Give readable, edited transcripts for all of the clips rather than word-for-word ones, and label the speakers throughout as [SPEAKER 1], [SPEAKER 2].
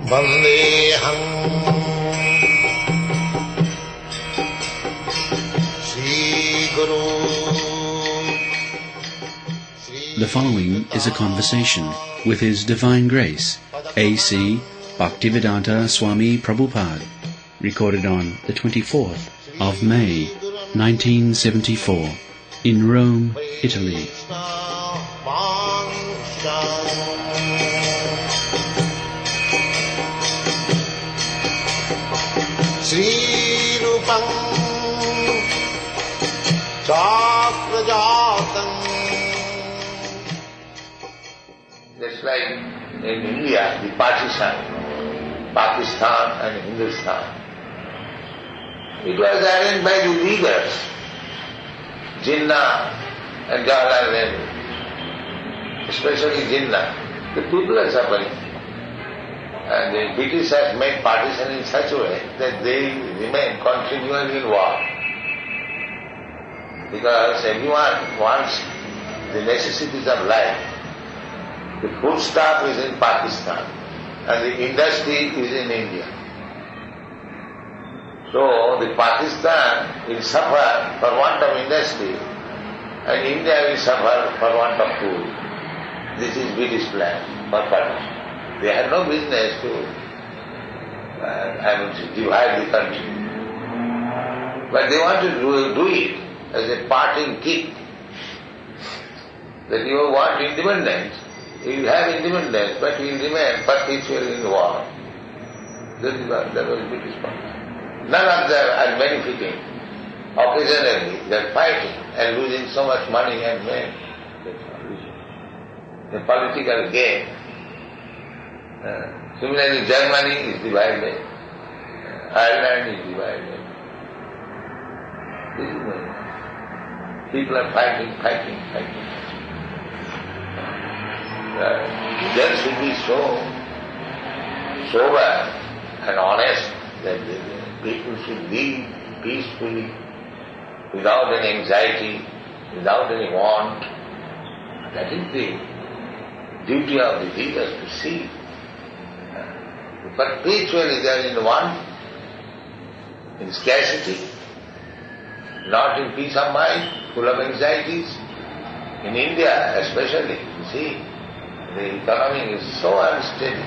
[SPEAKER 1] Vandeham Sri Guru.
[SPEAKER 2] The following is a conversation with His Divine Grace, A.C. Bhaktivedanta Swami Prabhupada, recorded on the 24th of May, 1974, in Rome, Italy.
[SPEAKER 1] Sri Rupam Chakrajatam. Just like in India, the partition, Pakistan and Hindustan, it was arranged by the leaders, Jinnah and Jawaharlal Nehru, especially Jinnah. The people are suffering. And the British has made partition in such a way that they remain continually in war. Because everyone wants the necessities of life. The foodstuff is in Pakistan and the industry is in India. So the Pakistan will suffer for want of industry and India will suffer for want of food. This is British plan for partition. They had no business to divide the country. But they wanted to do it as a parting kick. That you want independence, you will have independence, but you will remain perpetually in war. That was British policy. None of them are benefiting. Occasionally they are fighting and losing so much money and men. The political game. Similarly, Germany is divided, Ireland is divided. This is going on. People are fighting. There should be so sober and honest that the people should live peacefully, without any anxiety, without any want. That is the duty of the leaders to see. Perpetually they are in want, in scarcity, not in peace of mind, full of anxieties. In India especially, you see, the economy is so unsteady.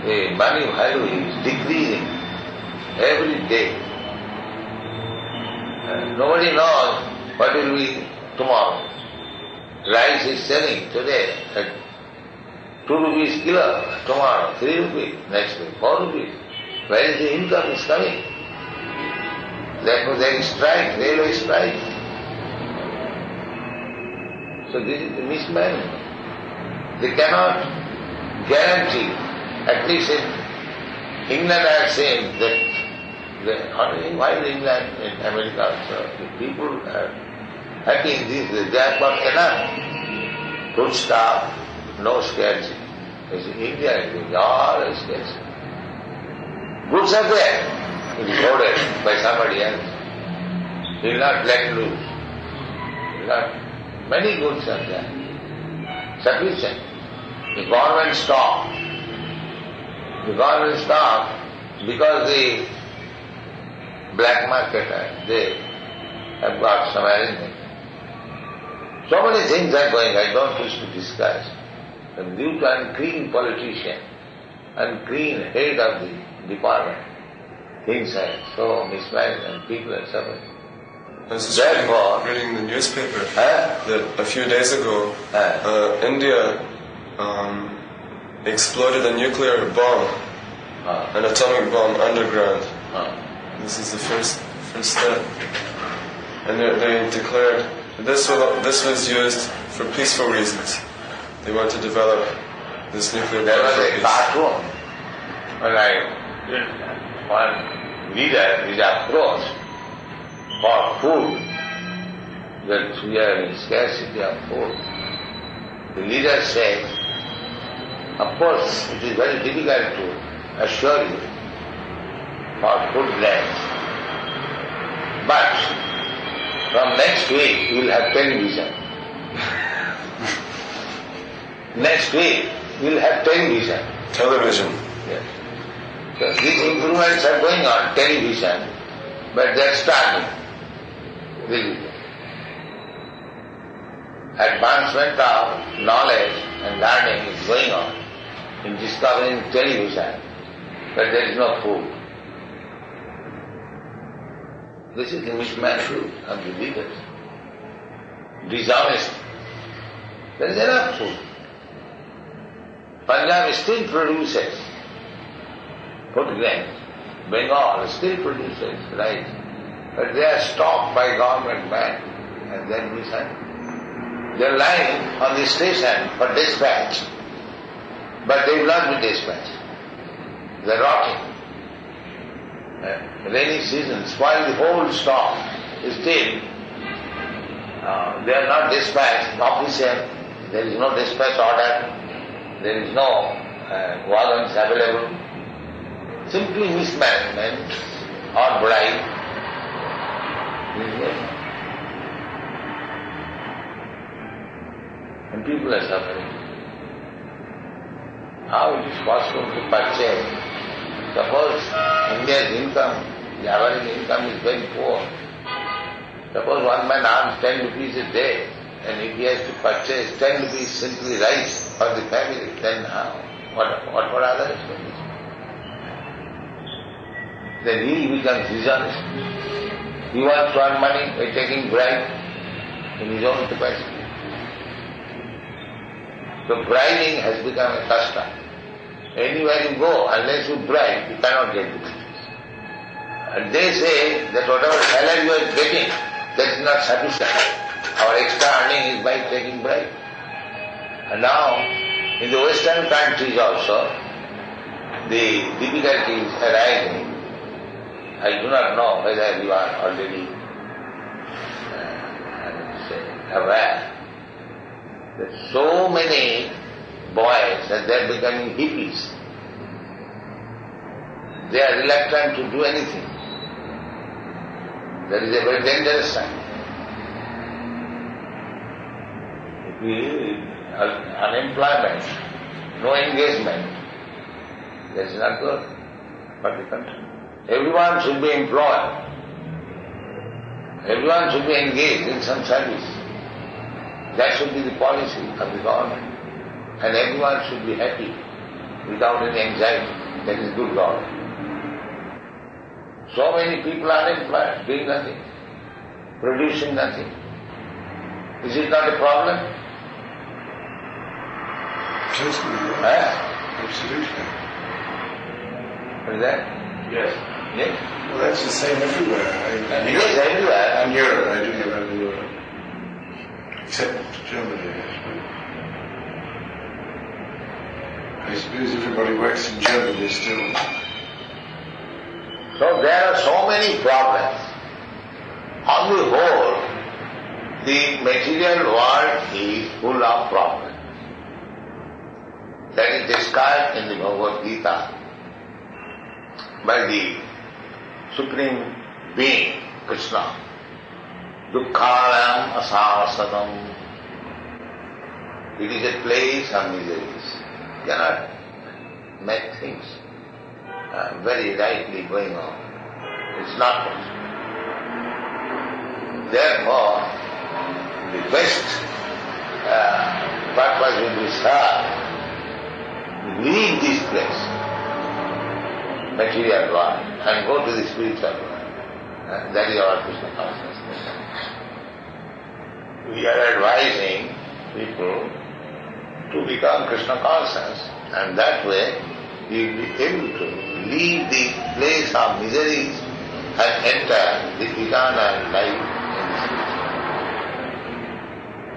[SPEAKER 1] The money value is decreasing every day. Nobody knows what will be tomorrow. Rice is selling today at 2 rupees kilo, tomorrow 3 rupees, next week 4 rupees. Where is the income is coming? Therefore there is strike, railway strike. So this is the mismanagement. They cannot guarantee, at least in England I have seen that, why in England, in America also, the people are happy in this, they have got enough food stuff, no scarcity. As in India, it is all scarcity. Goods are there. It is ordered by somebody else. He will not let loose. Many goods are there. Sufficient. The government stock. Because the black market, they have got some arrangement. So many things are going, I don't wish to discuss. And due to unclean politician, unclean head of the department, things are so mismanaged and people are suffering.
[SPEAKER 3] I was just reading the newspaper that a few days ago, India exploded a nuclear bomb, an atomic bomb underground. This is the first step. And they declared that this was used for peaceful reasons. They want to develop this nuclear bomb.
[SPEAKER 1] There was a cartoon when one leader is approached for food, that we are in scarcity of food. The leader says, of course it is very difficult to assure you for food lands, but from next week you will have television. next week we'll have television.
[SPEAKER 3] Television.
[SPEAKER 1] Yes. So these improvements are going on, television, but they're starting. Advancement of knowledge and learning is going on in discovering television, but there is no food. This is the mismanagement of the leaders. Dishonest. There is enough food. Punjab still produces food grains. Bengal still produces rice. But they are stopped by government man and then we send. They are lying on the station for dispatch. But they will not be dispatched. They are rotting. Rainy season spoil the whole stock. Still, they are not dispatched official. There is no dispatch order. There is no wagons available. Simply mismanagement or bribe. And people are suffering. How it is possible to purchase? Suppose India's income, the average income is very poor. Suppose one man earns 10 rupees a day, and if he has to purchase 10 rupees simply rice for the family, then how? What other expenses? Then he becomes dishonest. He wants to earn money by taking bribe in his own capacity. So bribing has become a custom. Anywhere you go, unless you bribe, you cannot get it. And they say that whatever salary you are getting, that is not sufficient. Our extra earning is by taking bribe. And now, in the Western countries also, the difficulties arising. I do not know whether you are already aware that so many boys that they are becoming hippies. They are reluctant to do anything. That is a very dangerous sign. Unemployment, no engagement, that is not good for the country. Everyone should be employed. Everyone should be engaged in some service. That should be the policy of the government. And everyone should be happy without any anxiety. That is good government. So many people are unemployed, doing nothing, producing nothing. Is it not a problem?
[SPEAKER 3] Absolutely. Absolutely.
[SPEAKER 1] Is that?
[SPEAKER 3] Yes.
[SPEAKER 1] Yes?
[SPEAKER 3] Well, that's the same everywhere.
[SPEAKER 1] Yes, everywhere.
[SPEAKER 3] And Europe, I do know around Europe. Except Germany, I suppose everybody works in Germany still.
[SPEAKER 1] So there are so many problems. On the whole, the material world is full of problems. That is described in the Bhagavad Gita by the Supreme Being, Krishna. Dukkhalam asasatam. It is a place of miseries. You cannot make things very rightly going on. It's not possible. Therefore, the best purpose will be served. Leave this place, material world, and go to the spiritual world. That is our Krishna consciousness. We are advising people to become Krishna conscious, and that way you will be able to leave the place of miseries and enter the eternal life in the spiritual world.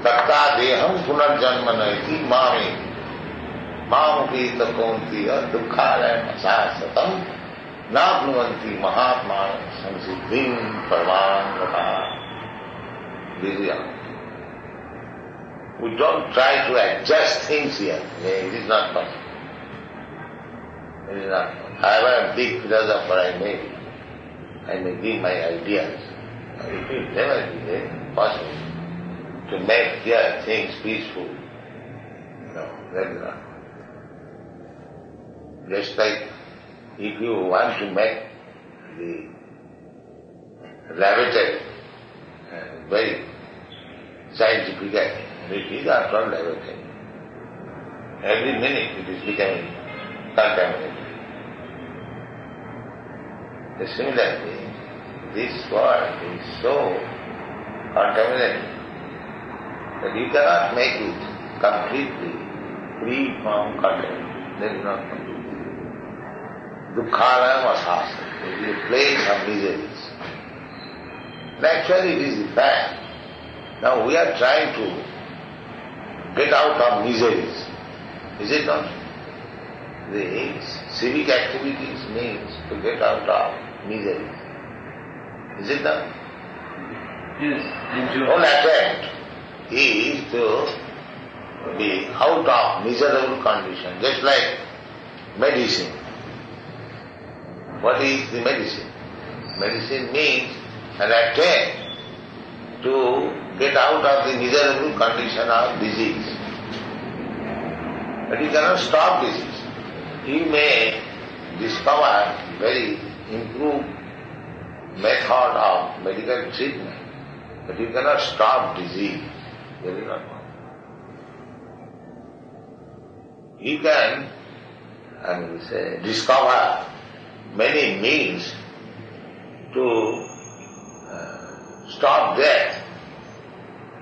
[SPEAKER 1] Takta deham punarjanmanaiti mami Mamuki takontiya dukkhalayam asasatam napnuvanti mahatma samsiddhim parmanvata. We don't try to adjust things here. It is not possible. It is not possible. However big philosopher I may be, I may give my ideas. It will never be possible to make here things peaceful. No. That is not. Just like if you want to make the laboratory very scientific, it is after all laboratory. Every minute it is becoming contaminated. Similarly, this world is so contaminated that you cannot make it completely free from contamination. There is not complete. Dukkhanam asasa. It is a place of miseries. Naturally it is the fact. Now we are trying to get out of miseries. Is it not? The civic activities means to get out of miseries. Is it not?
[SPEAKER 2] Yes, enjoy.
[SPEAKER 1] Whole attempt is to be out of miserable condition, just like medicine. What is the medicine? Medicine means an attempt to get out of the miserable condition of disease. But you cannot stop disease. You may discover very improved method of medical treatment, but you cannot stop disease. There is not one. You can, discover many means to stop death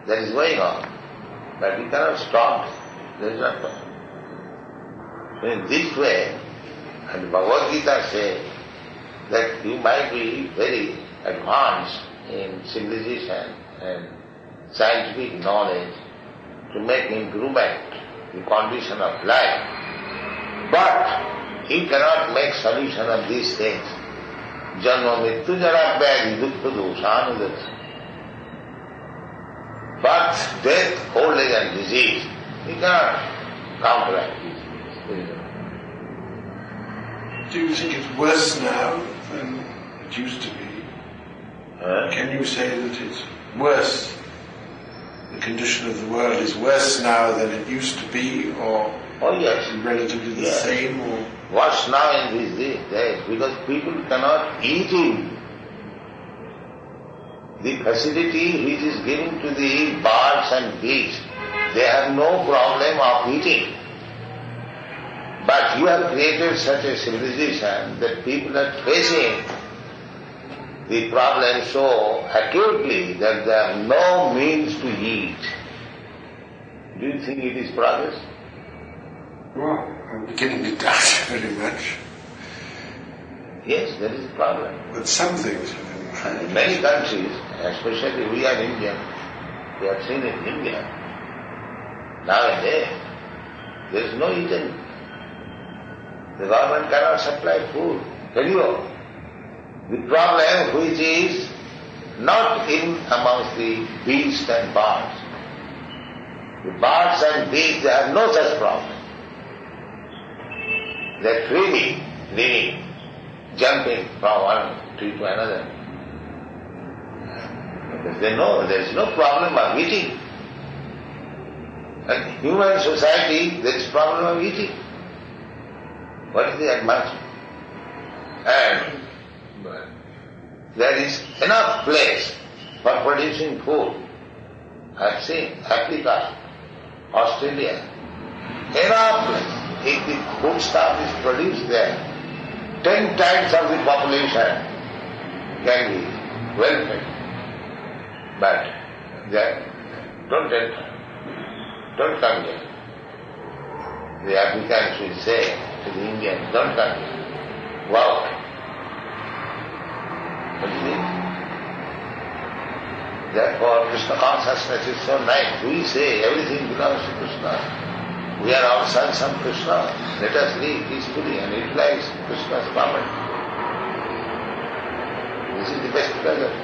[SPEAKER 1] that is going on, but you cannot stop it. There is not possible. In this way, and Bhagavad Gita says that you might be very advanced in civilization and scientific knowledge to make improvement in condition of life, but you cannot make solution of these things. Janma mrityu jara vyadhi dukkha doshanudati. Birth, death, old age and disease, you cannot counteract these things.
[SPEAKER 4] Do you think it's worse now than it used to be? Can you say that it's worse? The condition of the world is worse now than it used to be, or
[SPEAKER 1] yes,
[SPEAKER 4] relatively the same? Or
[SPEAKER 1] worse now in these days, because people cannot eat in the facility which is given to the birds and beasts. They have no problem of eating. But you have created such a civilization that people are facing the problem so acutely that there are no means to eat. Do you think it is progress?
[SPEAKER 4] Well, I'm beginning to doubt very much.
[SPEAKER 1] Yes, there is a problem.
[SPEAKER 4] But some things have improved.
[SPEAKER 1] In many countries, especially we are Indian, we have seen in India, nowadays, there is no eating. The government cannot supply food. Anyhow, the problem which is not in amongst the beasts and birds. The birds and beasts, they have no such problem. They are freely living, jumping from one tree to another. Because they know there is no problem of eating. And human society, there is problem of eating. What is the advantage? And there is enough place for producing food. I have seen Africa, Australia, enough place. If the food stuff is produced there, 10 times of the population can be well fed. But there, don't enter. Don't come here. The Africans will say to the Indians, don't come here. Wow. What is it? Therefore, Krishna consciousness is so nice. We say everything belongs to Krishna. We are all sons of Krishna. Let us live peacefully and utilize Krishna's power. This is the best present.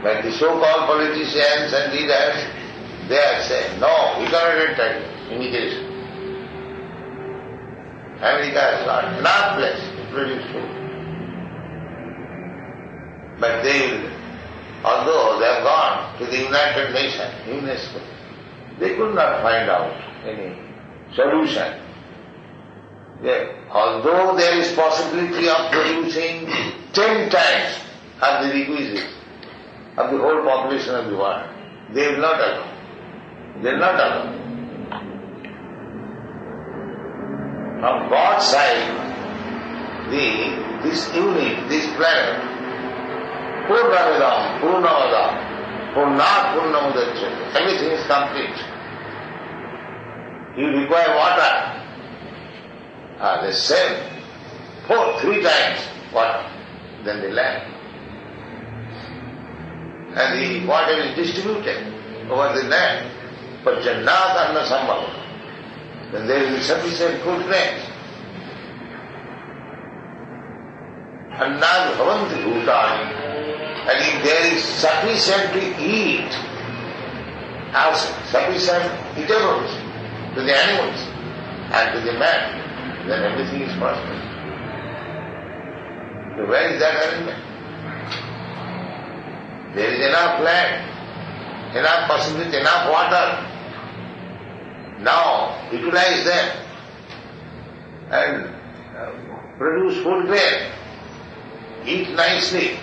[SPEAKER 1] But the so-called politicians and leaders, they are saying, no, we cannot enter immigration. America has got enough place to produce food. But they will, although they have gone to the United Nations, UNESCO, they could not find out any solution. Although there is possibility of producing 10 times of the requisites of the whole population of the world, they will not allow. They will not allow. From God's side, this unit, this planet, Purnamidam, Purnavadam, Purnat Purnamudachyate, everything is complete. You require water. The same, 3 times water than the land. And the water is distributed over the land. But Jannat Anna Sambhava. Then there will be sufficient food grains. Annad Bhavanti Bhutani. And if there is sufficient to eat, sufficient eatables to the animals and to the man, then everything is possible. So where is that arrangement? There is enough land, enough possibility, enough water. Now utilize them and produce food grain, eat nicely,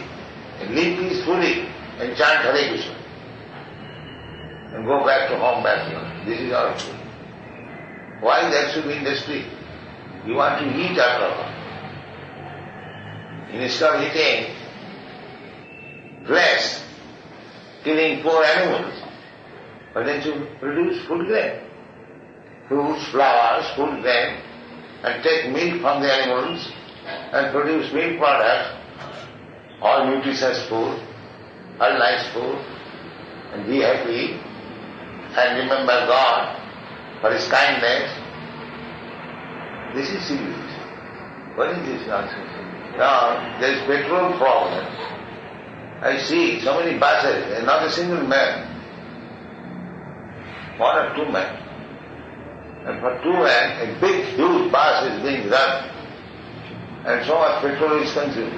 [SPEAKER 1] and live peacefully, and chant Hare Krishna. And go back to home, back to home. This is our food. Why there should be industry? You want to eat after all. Instead of eating flesh, killing poor animals, why don't you produce food grain? Fruits, flowers, food grain, and take milk from the animals and produce milk products, all nutritious food, all nice food, and be happy and remember God for His kindness. This is civilization. What is this nonsense? Now, there is petrol problem. I see so many buses, and not a single man. 1 or 2 men. And for 2 men, a big, huge bus is being run. And so much petrol is consumed.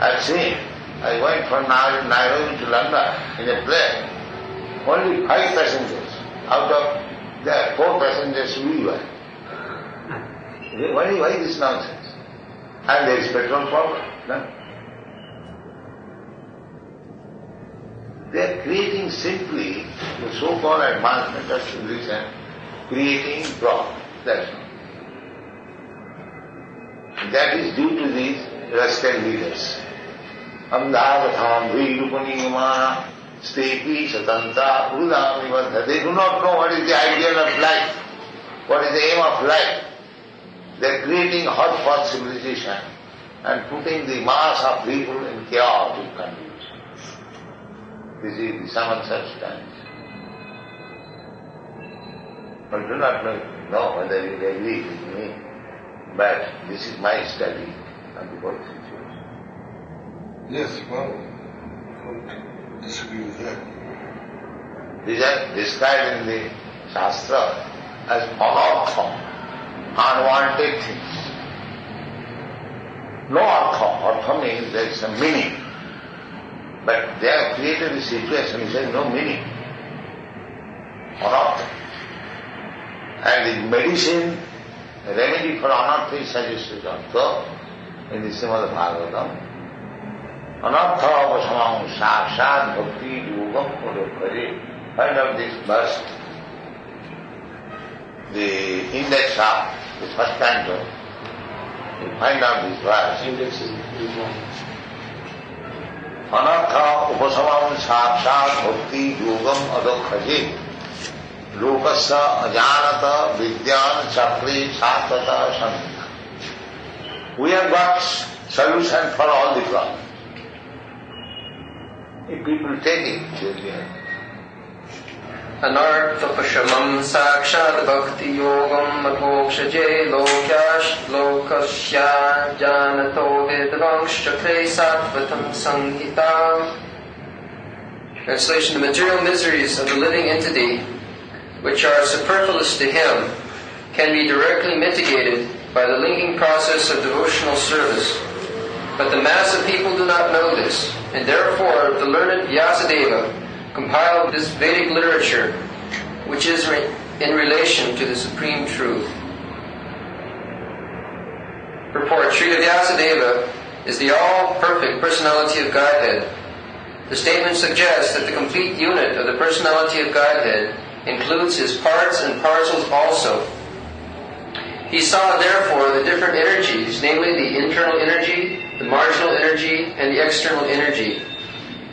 [SPEAKER 1] I've seen, I went from Nairobi to London in a plane. Only 5 passengers. Out of there, 4 passengers we were. Why this nonsense? And there is petrol problem. No? They are creating simply the so-called advancement of civilization, creating problem. That's all. That is due to these rascal leaders. Amdhavatham, Virupaniyamana, Stepi, Satanta, Udamivadha. They do not know what is the ideal of life, what is the aim of life. They are creating hotspot civilization and putting the mass of people in chaotic conditions. This is the sum and substance. I do not know whether you agree with me, but this is my study of the whole situation.
[SPEAKER 4] Yes, well, I don't disagree with that.
[SPEAKER 1] These are described in the Shastra as anartha, unwanted things. No artha. Artha means there is some meaning. But they have created a situation which has no meaning. Anartha. And the medicine, the remedy for anartha is suggested also in the Srimad Bhagavatam. Anartha avasamam sakshat bhakti yogam kodokare. Find out this verse. The index of the first canto, you find out this verse. Index is Anartha upasamam sakshat bhakti yogam adokhaje lokasya ajanata vidyan chakri satata santa. We have got solution for all the problems. If people take it, they will.
[SPEAKER 5] Anarthapashamam sakshat bhakti yogam adhokshaje lokasya janato vidvangsh chakre sattvatam sanghita. Translation: the material miseries of the living entity, which are superfluous to him, can be directly mitigated by the linking process of devotional service. But the mass of people do not know this, and therefore the learned Vyasadeva compiled this Vedic literature which is in relation to the Supreme Truth. Purport: Srila Vyasadeva is the all-perfect personality of Godhead. The statement suggests that the complete unit of the personality of Godhead includes his parts and parcels also. He saw, therefore, the different energies, namely the internal energy, the marginal energy, and the external energy.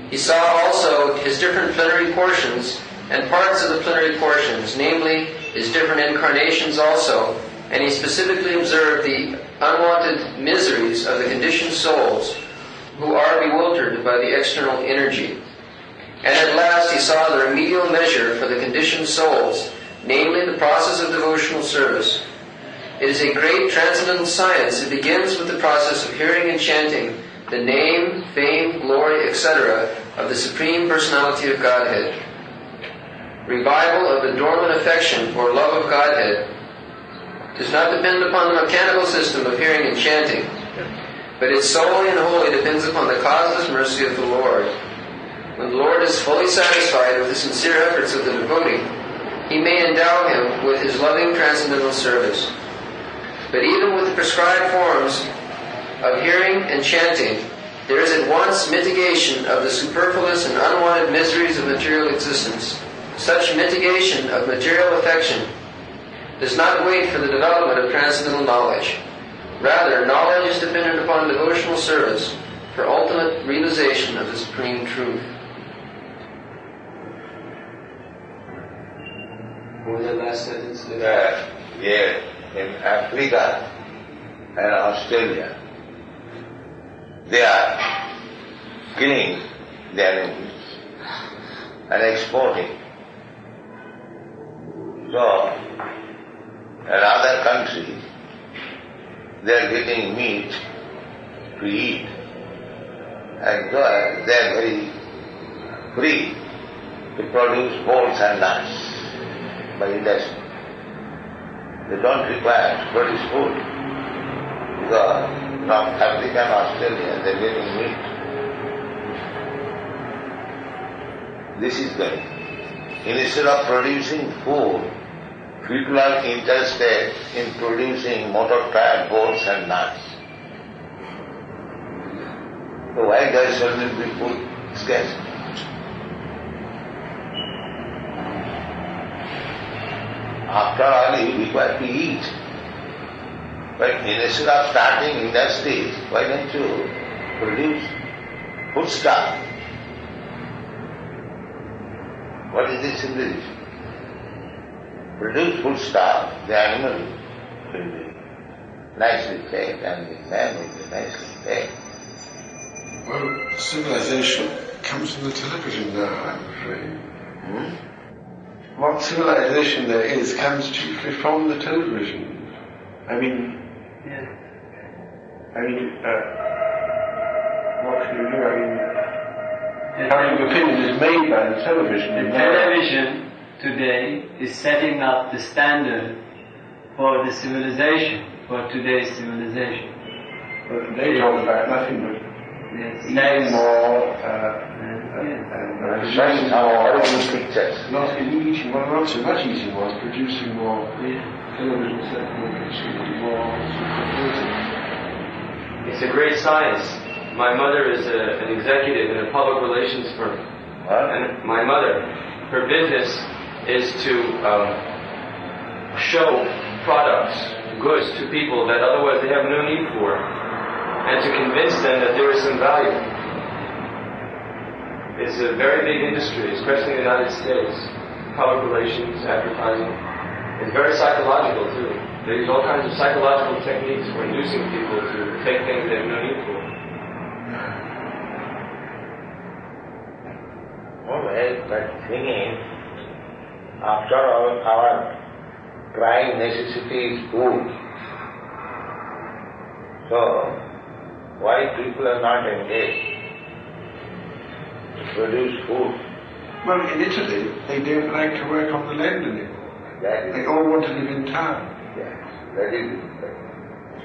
[SPEAKER 5] He saw also his different plenary portions and parts of the plenary portions, namely his different incarnations also, and he specifically observed the unwanted miseries of the conditioned souls who are bewildered by the external energy. And at last he saw the remedial measure for the conditioned souls, namely the process of devotional service. It is a great transcendental science. It begins with the process of hearing and chanting the name, fame, glory, etc. of the Supreme Personality of Godhead. Revival of the dormant affection or love of Godhead does not depend upon the mechanical system of hearing and chanting, but it solely and wholly depends upon the causeless mercy of the Lord. When the Lord is fully satisfied with the sincere efforts of the devotee, he may endow him with his loving transcendental service. But even with the prescribed forms of hearing and chanting, there is at once mitigation of the superfluous and unwanted miseries of material existence. Such mitigation of material affection does not wait for the development of transcendental knowledge. Rather, knowledge is dependent upon devotional service for ultimate realization of the Supreme Truth. What was that last sentence?
[SPEAKER 1] Yeah, in Africa and Australia, they are killing the animals and exporting. So, in other countries, they are getting meat to eat, and they are very free to produce bolts and nuts by industry. They don't require to produce food, because from Africa and Australia they are getting meat. This is going. Instead of producing food, people are interested in producing motor tyre bolts and nuts. So why there shouldn't be food scarce? After all, you require to eat. But instead of starting industries, why don't you produce foodstuff? What is this civilization? Produce foodstuff, the animal will be nicely fed and the man will be nicely fed.
[SPEAKER 4] Well, civilization comes from the television now, I'm afraid. What civilization there is comes chiefly from the television. I mean, what can you do? I mean, having opinion is made by the television.
[SPEAKER 6] The television today is setting up the standard for the civilization, for today's civilization.
[SPEAKER 4] But they talk about nothing but eating more
[SPEAKER 1] Showing our pictures.
[SPEAKER 4] not eating more, not so much eating more, it's producing more television set, more.
[SPEAKER 7] It's a great science. My mother is an executive in a public relations firm. And my mother, her business is to show products, goods to people that otherwise they have no need for, and to convince them that there is some value. It's a very big industry, especially in the United States. Public relations, advertising. It's very psychological too. They use all kinds of psychological techniques for inducing people to take things they have no need for.
[SPEAKER 1] Alright, but thing is, after all, our prime necessity is food. So, why people are not engaged to produce food?
[SPEAKER 4] Well, in Italy, they don't like to work on the land anymore. They all want to live in town.
[SPEAKER 1] Yes, that is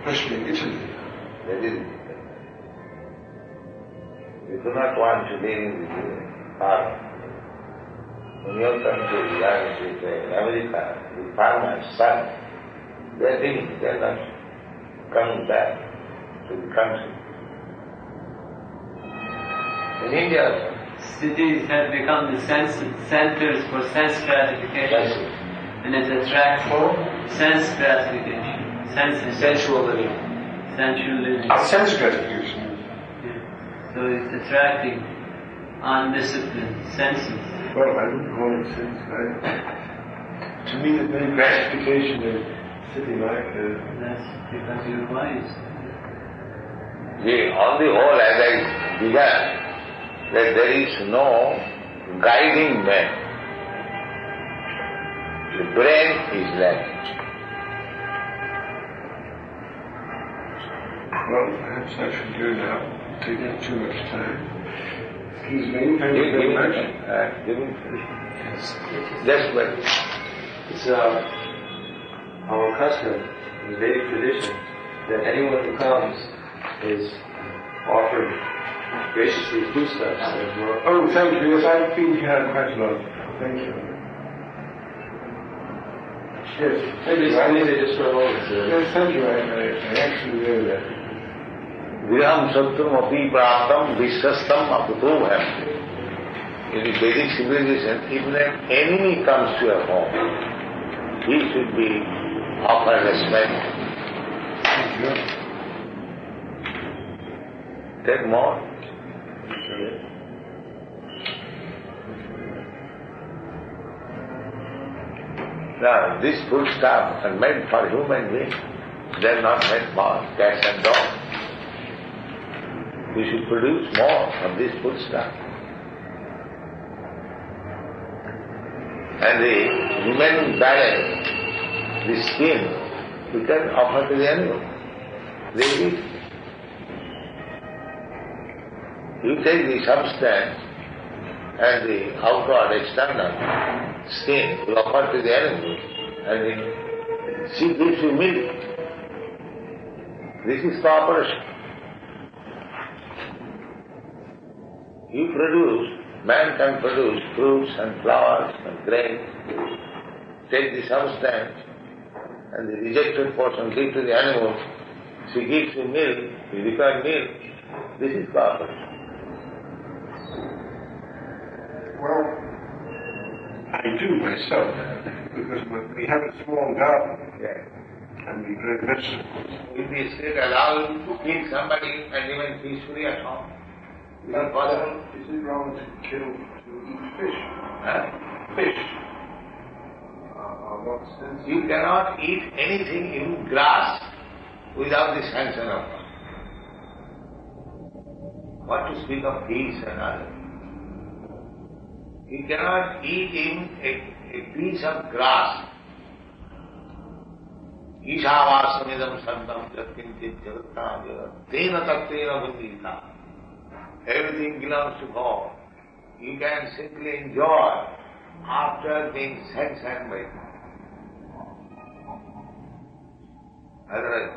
[SPEAKER 4] Especially in Italy.
[SPEAKER 1] That is we do not want to live in the farm. In your country, like in America, the farmers, son, they are leaving, they are not coming back to the country. In India,
[SPEAKER 6] cities have become the centers for sense gratification, and it attracts sense gratification,
[SPEAKER 7] Sensual living.
[SPEAKER 6] sensual living.
[SPEAKER 4] Sense gratification.
[SPEAKER 6] Yeah. So it's attracting undisciplined senses.
[SPEAKER 4] Well, I wouldn't call it sense. To me, the main gratification is sitting like this.
[SPEAKER 6] That's because you're wise.
[SPEAKER 1] on the whole, as I began, that there is no guiding man. The brain is lacking.
[SPEAKER 4] Well, perhaps I should go now. Taking too much time. Excuse me. Thank you very much.
[SPEAKER 1] Just wait.
[SPEAKER 7] It's our custom in the Vedic tradition that anyone who comes is offered graciously foodstuffs.
[SPEAKER 4] Oh, thank you. Yes, I've been here quite a lot. Thank you. Yes, thank you.
[SPEAKER 7] Maybe just for a moment, sir.
[SPEAKER 4] Yes, thank you. I actually know that.
[SPEAKER 1] Griham sattam api praptam vishwastam aputobham. In the Vedic civilization, even an enemy comes to your home, he should be offered respect.
[SPEAKER 4] Thank you.
[SPEAKER 1] Take more. Now, this food stuff are made for human beings. They are not made for cats and dogs. We should produce more of this food stuff. And the remaining balance, the skin, we can offer to the animal. They eat. You take the substance and the outward external skin, you offer to the animal, and she gives you milk. This is cooperation. You produce, man can produce fruits and flowers and grains, take the substance and the rejected portion give to the animal, she gives you milk, you require milk. This is cooperation.
[SPEAKER 4] Well, I do myself, because we have a small garden and we grow vegetables.
[SPEAKER 1] Will the state allow you to kill somebody and remain peacefully at home? Is it possible?
[SPEAKER 4] Is it wrong to eat fish?
[SPEAKER 1] Huh?
[SPEAKER 4] Fish are not sensitive.
[SPEAKER 1] You cannot eat anything, even grass, without the sanction of God. What to speak of fish and others? You cannot eat even a piece of grass. Ishavastamidam sandam jatkinchit jagatta tena tattena bundita. Everything belongs to God. You can simply enjoy after being sanctioned by God. Otherwise,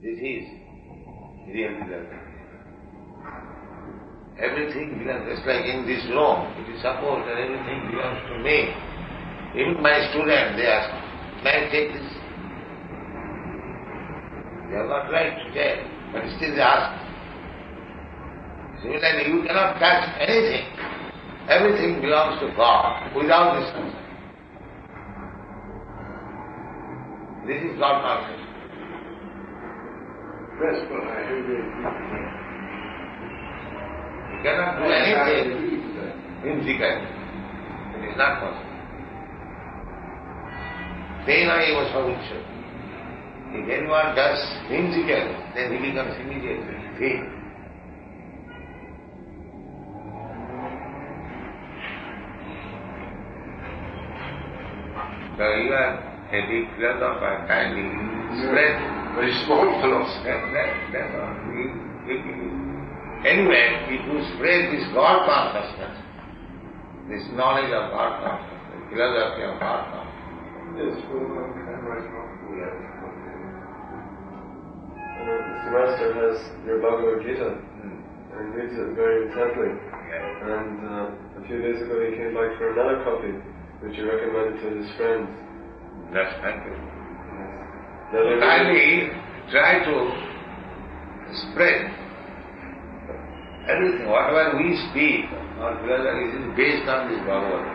[SPEAKER 1] this is real development. Everything belongs, just like in this room, it is supposed that everything belongs to me. Even my students, they ask, may I take this? They have got right to take, but still they ask. Similarly, you cannot touch anything. Everything belongs to God without this concern. This is God consciousness.
[SPEAKER 4] Yes, but I heard it.
[SPEAKER 1] You cannot do anything whimsically. It is not possible. Tena eva savuchyate. If anyone does whimsically, then he becomes immediately vain. So you are a big philosopher, kindly spread.
[SPEAKER 4] Very small philosophy.
[SPEAKER 1] That's all. Anyway, if you spread this God consciousness, this knowledge of God consciousness, philosophy of God consciousness.
[SPEAKER 4] Yes, well, one can write off.
[SPEAKER 7] Mr. Master has your Bhagavad Gita and reads it very intently.
[SPEAKER 3] And a few days ago he came back for another copy, which he recommended to his friends.
[SPEAKER 1] That's thank you.
[SPEAKER 3] Yes.
[SPEAKER 1] Kindly try to spread everything, whatever we speak, or whether it is based on this Bhagavad.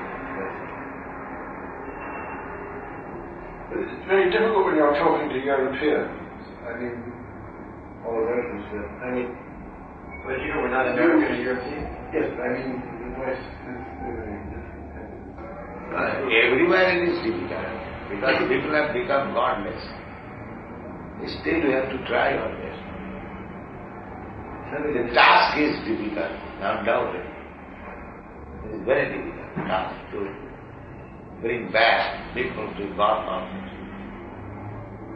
[SPEAKER 4] It's very difficult when you're talking to Europeans. I mean, all Americans. I mean,
[SPEAKER 7] But you were not American or European.
[SPEAKER 4] yes, I mean, the West is very different.
[SPEAKER 1] Everywhere it is difficult, because people have become godless. Still you have to try your best. The task is difficult, not doubted. It is very difficult task to bring back people to God consciousness.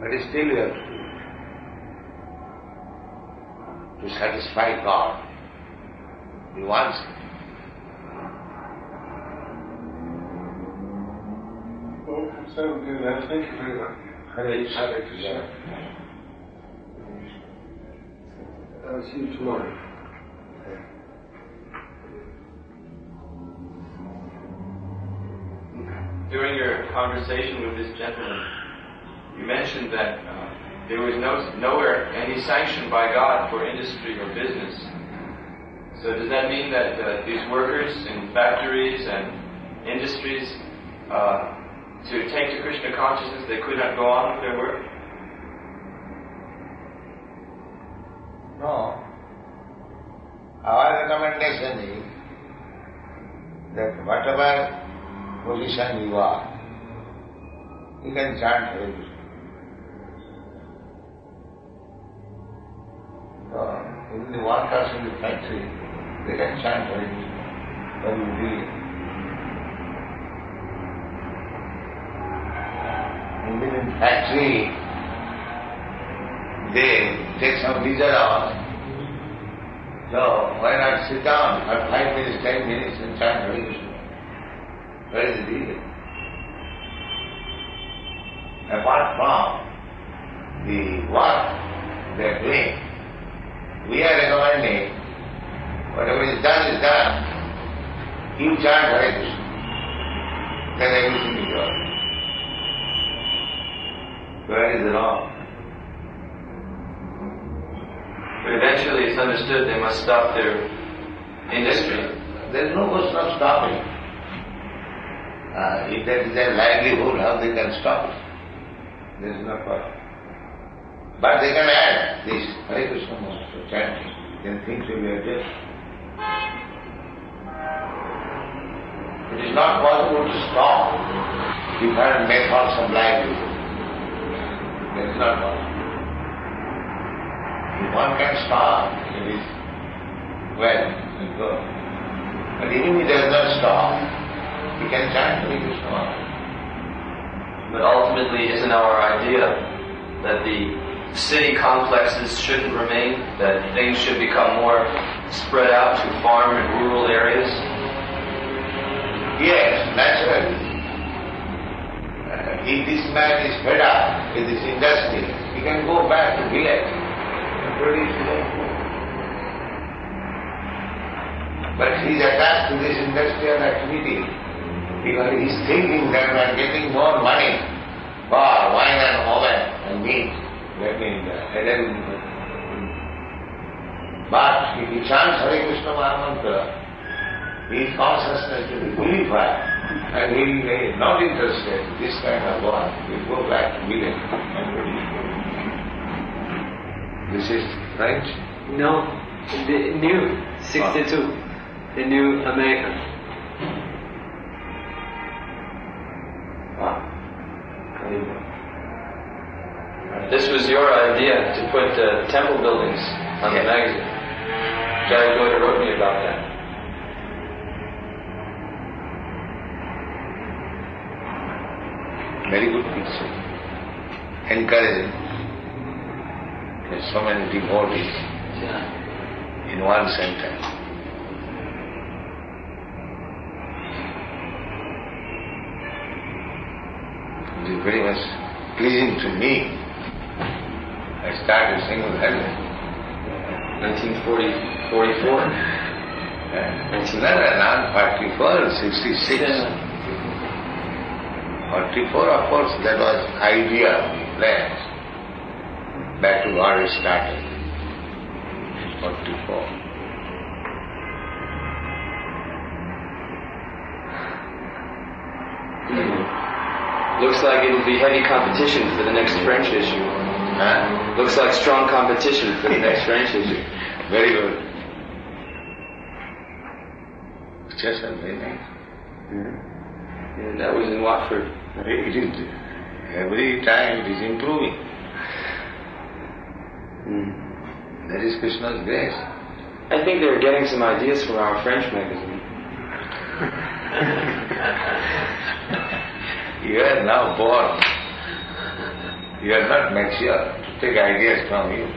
[SPEAKER 1] But still you have to do it. To satisfy God. He wants it.
[SPEAKER 4] Well, so do that. Thank you very much.
[SPEAKER 1] Hare Krishna.
[SPEAKER 4] I'll see you tomorrow.
[SPEAKER 7] During your conversation with this gentleman, you mentioned that there was nowhere any sanction by God for industry or business. So does that mean that these workers in factories and industries, to take to Krishna consciousness, they could not go on with their work?
[SPEAKER 1] No. Our recommendation is that whatever position you are, you can chant Hare Krishna. So, in the workers in the factory, they can chant Hare Krishna. When you read. Even in factory, they take some leisure hours. So why not sit down for 5 minutes, 10 minutes and chant Hare Krishna? Where is the reason? Apart from the work they are doing, we are recommending whatever is done is done. You chant Hare Krishna. Then everything is yours. Where is the wrong?
[SPEAKER 7] But eventually it's understood they must stop their industry.
[SPEAKER 1] There is no question of stopping. If that is their livelihood, how they can stop it? There is no problem. But they can add this Hare Krishna mantra chanting, then things will be adjusted. It is not possible to stop different methods of livelihood. That is not possible. If one can stop, it is well and good. But even if he does not stop, he can chant Hare Krishna mantra.
[SPEAKER 7] But ultimately, isn't our idea that the city complexes shouldn't remain, that things should become more spread out to farm and rural areas?
[SPEAKER 1] Yes, naturally. If this man is fed up with this industry, he can go back to village and produce his own food. But he is attached to this industrial activity because he is thinking that by getting more money for wine and oil and meat, that means but if he chants Hare Krishna Mahamantra, his consciousness will be purified and he is not interested in this kind of work. He will go back to village and produce food. This is right?
[SPEAKER 6] No, the new 62, the new American.
[SPEAKER 7] This was your idea to put temple buildings on the magazine. Jai Goda wrote me about that.
[SPEAKER 1] Very good picture. Encouraging. There's so many devotees in one center. It is very much pleasing to me. I started single-handed.
[SPEAKER 7] 1944.
[SPEAKER 1] Not 44, 66. 44, of course, that was idea, plans. Back to what it started. 44.
[SPEAKER 8] Looks like it'll be heavy competition for the next French issue.
[SPEAKER 1] Huh?
[SPEAKER 8] Looks like strong competition for the next French issue.
[SPEAKER 1] Very good. Just very nice.
[SPEAKER 8] Yeah, that was in Watford.
[SPEAKER 1] It is, every time it is improving. That is Krishna's grace.
[SPEAKER 8] I think they were getting some ideas from our French magazine.
[SPEAKER 1] You are now born. You are not mature to take ideas from you.